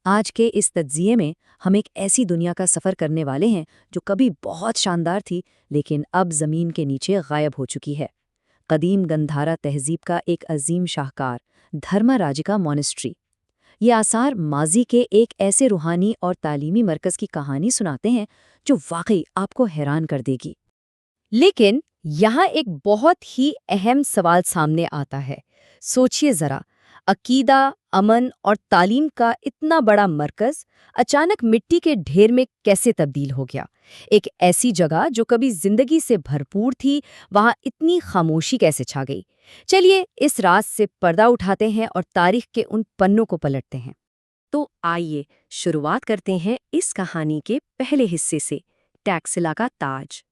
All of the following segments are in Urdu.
آج کے اس تجزیے میں ہم ایک ایسی دنیا کا سفر کرنے والے ہیں جو کبھی بہت شاندار تھی لیکن اب زمین کے نیچے غائب ہو چکی ہے۔ قدیم گندھارا تہذیب کا ایک عظیم شاہکار دھرما راجکا مونسٹری۔ یہ آثار ماضی کے ایک ایسے روحانی اور تعلیمی مرکز کی کہانی سناتے ہیں جو واقعی آپ کو حیران کر دے گی۔ لیکن یہاں ایک بہت ہی اہم سوال سامنے آتا ہے۔ سوچئے ذرا، عقیدہ، امن اور تعلیم کا اتنا بڑا مرکز اچانک مٹی کے ڈھیر میں کیسے تبدیل ہو گیا؟ ایک ایسی جگہ جو کبھی زندگی سے بھرپور تھی، وہاں اتنی خاموشی کیسے چھا گئی؟ چلیے اس راز سے پردہ اٹھاتے ہیں اور تاریخ کے ان پنوں کو پلٹتے ہیں۔ تو آئیے شروعات کرتے ہیں اس کہانی کے پہلے حصے سے، ٹیکسلا کا تاج۔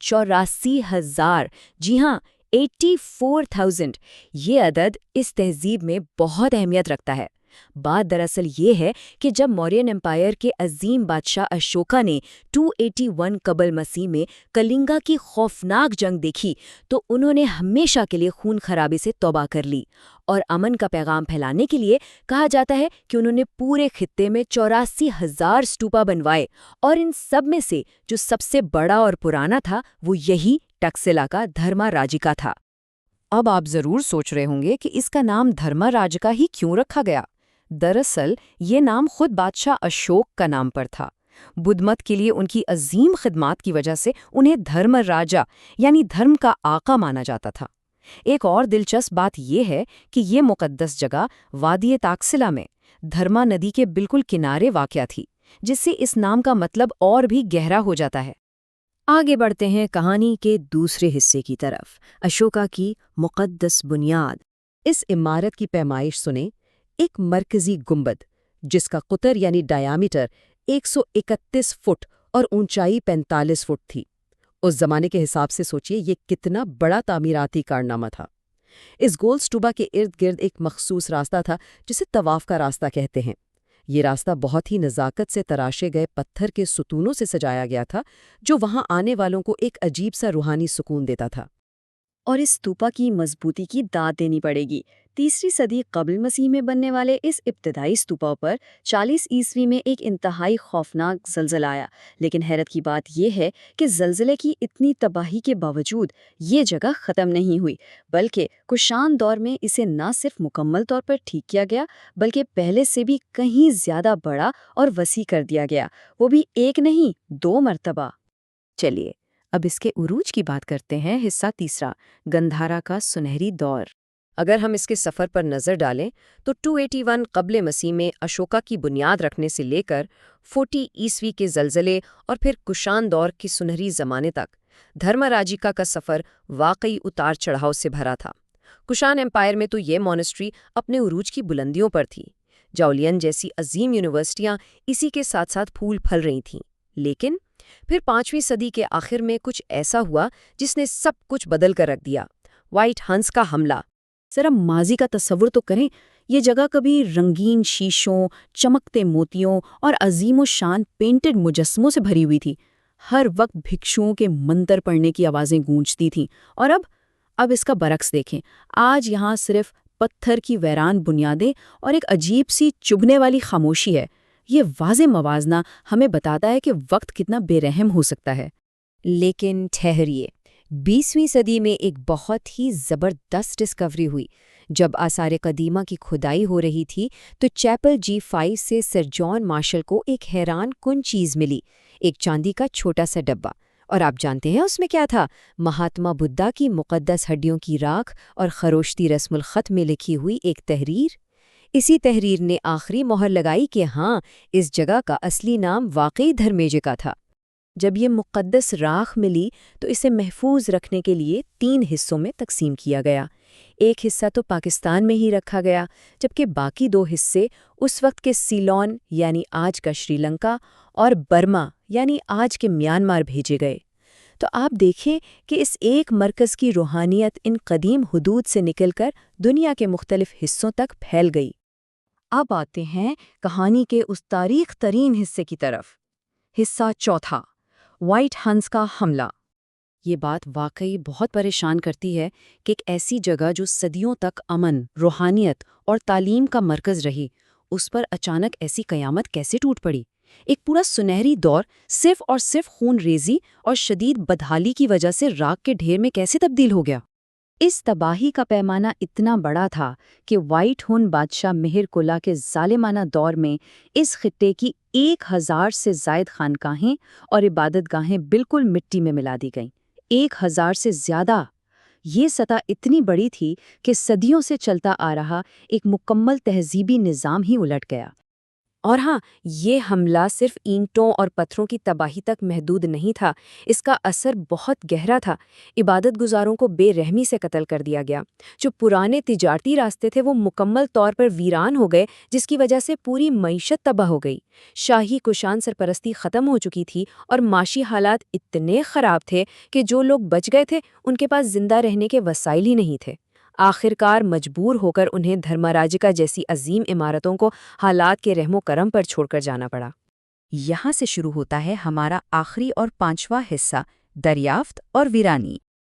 84,000، جی ہاں 84,000، یہ عدد اس تہذیب میں بہت اہمیت رکھتا ہے۔ بات دراصل یہ ہے کہ جب موریان امپائر کے عظیم بادشاہ اشوکا نے 281 قبل مسیح میں کلنگا کی خوفناک جنگ دیکھی تو انہوں نے ہمیشہ کے لیے خون خرابے سے توبہ کر لی، اور امن کا پیغام پھیلانے کے لیے کہا جاتا ہے کہ انہوں نے پورے خطے میں 84,000 اسٹوپا بنوائے، اور ان سب میں سے جو سب سے بڑا اور پرانا تھا وہ یہی ٹکسلا کا دھرما راجکا تھا۔ اب آپ ضرور سوچ رہے ہوں گے کہ اس کا نام دھرما راجکا ہی کیوں رکھا گیا؟ دراصل یہ نام خود بادشاہ اشوک کا نام پر تھا۔ بدھ مت کے لیے ان کی عظیم خدمات کی وجہ سے انہیں دھرم راجا یعنی دھرم کا آقا مانا جاتا تھا۔ ایک اور دلچسپ بات یہ ہے کہ یہ مقدس جگہ وادی تاکسلا میں دھرما ندی کے بالکل کنارے واقع تھی، جس سے اس نام کا مطلب اور بھی گہرا ہو جاتا ہے۔ آگے بڑھتے ہیں کہانی کے دوسرے حصے کی طرف، اشوکا کی مقدس بنیاد۔ اس عمارت کی پیمائش سنیں، ایک مرکزی گنبد جس کا قطر یعنی ڈایامیٹر 131 فٹ اور اونچائی 45 فٹ تھی۔ اس زمانے کے حساب سے سوچئے یہ کتنا بڑا تعمیراتی کارنامہ تھا۔ اس گول سٹوبا کے ارد گرد ایک مخصوص راستہ تھا جسے طواف کا راستہ کہتے ہیں۔ یہ راستہ بہت ہی نزاکت سے تراشے گئے پتھر کے ستونوں سے سجایا گیا تھا جو وہاں آنے والوں کو ایک عجیب سا روحانی سکون دیتا تھا۔ اور اس ستوپا کی مضبوطی کی داد دینی پڑے گی۔ 3 صدی قبل مسیح میں بننے والے اس ابتدائی ستوپا پر 40 عیسوی میں ایک انتہائی خوفناک زلزلہ آیا، لیکن حیرت کی بات یہ ہے کہ زلزلے کی اتنی تباہی کے باوجود یہ جگہ ختم نہیں ہوئی، بلکہ کشان دور میں اسے نہ صرف مکمل طور پر ٹھیک کیا گیا بلکہ پہلے سے بھی کہیں زیادہ بڑا اور وسیع کر دیا گیا، وہ بھی ایک نہیں 2 مرتبہ۔ چلیے اب اس کے عروج کی بات کرتے ہیں۔ حصہ تیسرا، گندھارا کا سنہری دور۔ اگر ہم اس کے سفر پر نظر ڈالیں تو 281 قبل مسیح میں اشوکا کی بنیاد رکھنے سے لے کر 40 عیسوی کے زلزلے اور پھر کشان دور کے سنہری زمانے تک دھرما راجکا کا سفر واقعی اتار چڑھاؤ سے بھرا تھا۔ کشان امپائر میں تو یہ مونسٹری اپنے عروج کی بلندیوں پر تھی، جاولین جیسی عظیم یونیورسٹیاں اسی کے ساتھ ساتھ پھول پھل رہی تھیں، لیکن پھر 5ویں صدی کے آخر میں کچھ ایسا ہوا جس نے سب کچھ بدل کر رکھ دیا۔ وائٹ ہنس کا حملہ۔ ذرا ماضی کا تصور تو کریں، یہ جگہ کبھی رنگین شیشوں، چمکتے موتیوں اور عظیم و شان پینٹڈ مجسموں سے بھری ہوئی تھی۔ ہر وقت بھکشوؤں کے منتر پڑھنے کی آوازیں گونجتی تھیں، اور اب اس کا برعکس دیکھیں۔ آج یہاں صرف پتھر کی ویران بنیادیں اور ایک عجیب سی چبھنے والی خاموشی ہے۔ یہ واضح موازنہ ہمیں بتاتا ہے کہ وقت کتنا بے رحم ہو سکتا ہے۔ لیکن ٹھہریے، 20ویں صدی میں ایک بہت ہی زبردست ڈسکوری ہوئی۔ جب آثار قدیمہ کی کھدائی ہو رہی تھی تو چیپل G5 سے سر جان مارشل کو ایک حیران کن چیز ملی، ایک چاندی کا چھوٹا سا ڈبہ۔ اور آپ جانتے ہیں اس میں کیا تھا؟ مہاتما بدھا کی مقدس ہڈیوں کی راکھ اور خروشتی رسم الخط میں لکھی ہوئی ایک تحریر۔ اسی تحریر نے آخری مہر لگائی کہ ہاں، اس جگہ کا اصلی نام واقعی دھرمیجکا تھا۔ جب یہ مقدس راکھ ملی تو اسے محفوظ رکھنے کے لیے 3 حصوں میں تقسیم کیا گیا۔ ایک حصہ تو پاکستان میں ہی رکھا گیا، جبکہ باقی 2 حصے اس وقت کے سیلون یعنی آج کا شری لنکا اور برما یعنی آج کے میانمار بھیجے گئے۔ تو آپ دیکھیں کہ اس ایک مرکز کی روحانیت ان قدیم حدود سے نکل کر دنیا کے مختلف حصوں تک پھیل گئی۔ اب آتے ہیں کہانی کے اس تاریخ ترین حصے کی طرف۔ حصہ چوتھا، وائٹ ہنس کا حملہ۔ یہ بات واقعی بہت پریشان کرتی ہے کہ ایک ایسی جگہ جو صدیوں تک امن، روحانیت اور تعلیم کا مرکز رہی، اس پر اچانک ایسی قیامت کیسے ٹوٹ پڑی؟ ایک پورا سنہری دور صرف اور صرف خون ریزی اور شدید بدحالی کی وجہ سے راکھ کے ڈھیر میں کیسے تبدیل ہو گیا؟ اس تباہی کا پیمانہ اتنا بڑا تھا کہ وائٹ ہون بادشاہ مہر کلا کے ظالمانہ دور میں اس خطے کی 1000 سے زائد خانقاہیں اور عبادت گاہیں بالکل مٹی میں ملا دی گئیں۔ 1000 سے زیادہ! یہ سطح اتنی بڑی تھی کہ صدیوں سے چلتا آ رہا ایک مکمل تہذیبی نظام ہی الٹ گیا۔ اور ہاں، یہ حملہ صرف اینٹوں اور پتھروں کی تباہی تک محدود نہیں تھا، اس کا اثر بہت گہرا تھا۔ عبادت گزاروں کو بے رحمی سے قتل کر دیا گیا۔ جو پرانے تجارتی راستے تھے وہ مکمل طور پر ویران ہو گئے، جس کی وجہ سے پوری معیشت تباہ ہو گئی۔ شاہی کشان سرپرستی ختم ہو چکی تھی اور معاشی حالات اتنے خراب تھے کہ جو لوگ بچ گئے تھے ان کے پاس زندہ رہنے کے وسائل ہی نہیں تھے۔ آخرکار مجبور ہو کر انہیں دھرماراجکا جیسی عظیم عمارتوں کو حالات کے رحم و کرم پر چھوڑ کر جانا پڑا۔ یہاں سے شروع ہوتا ہے ہمارا آخری اور 5واں حصہ، دریافت اور ویرانی۔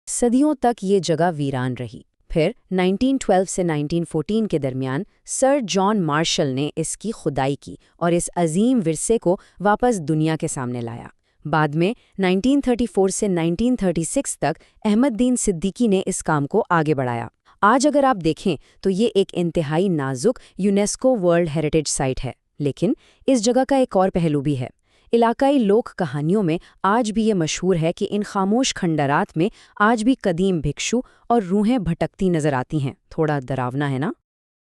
صدیوں تک یہ جگہ ویران رہی۔ پھر 1912 سے 1914 کے درمیان سر جان مارشل نے اس کی کھدائی کی اور اس عظیم ورثے کو واپس دنیا کے سامنے لایا۔ بعد میں 1934 سے 1936 تک احمد دین صدیقی نے اس کام کو آگے بڑھایا۔ آج اگر آپ دیکھیں تو یہ ایک انتہائی نازک یونیسکو ورلڈ ہیریٹیج سائٹ ہے، لیکن اس جگہ کا ایک اور پہلو بھی ہے۔ علاقائی لوک کہانیوں میں آج بھی یہ مشہور ہے کہ ان خاموش کھنڈرات میں آج بھی قدیم بھکشو اور روحیں بھٹکتی نظر آتی ہیں۔ تھوڑا ڈراونا ہے نا؟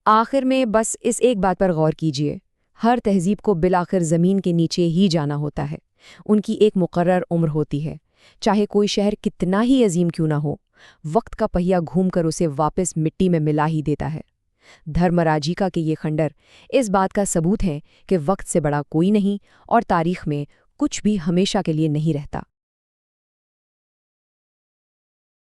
آخر میں بس اس ایک بات پر غور کیجیے، ہر تہذیب کو بالآخر زمین کے نیچے ہی جانا ہوتا ہے۔ ان کی ایک مقرر عمر ہوتی ہے، چاہے کوئی شہر کتنا ہی عظیم کیوں نہ ہو، وقت کا پہیہ گھوم کر اسے واپس مٹی میں ملا ہی دیتا ہے۔ دھرمراجیکا کے یہ خنڈر اس بات کا ثبوت ہے کہ وقت سے بڑا کوئی نہیں اور تاریخ میں کچھ بھی ہمیشہ کے لیے نہیں رہتا۔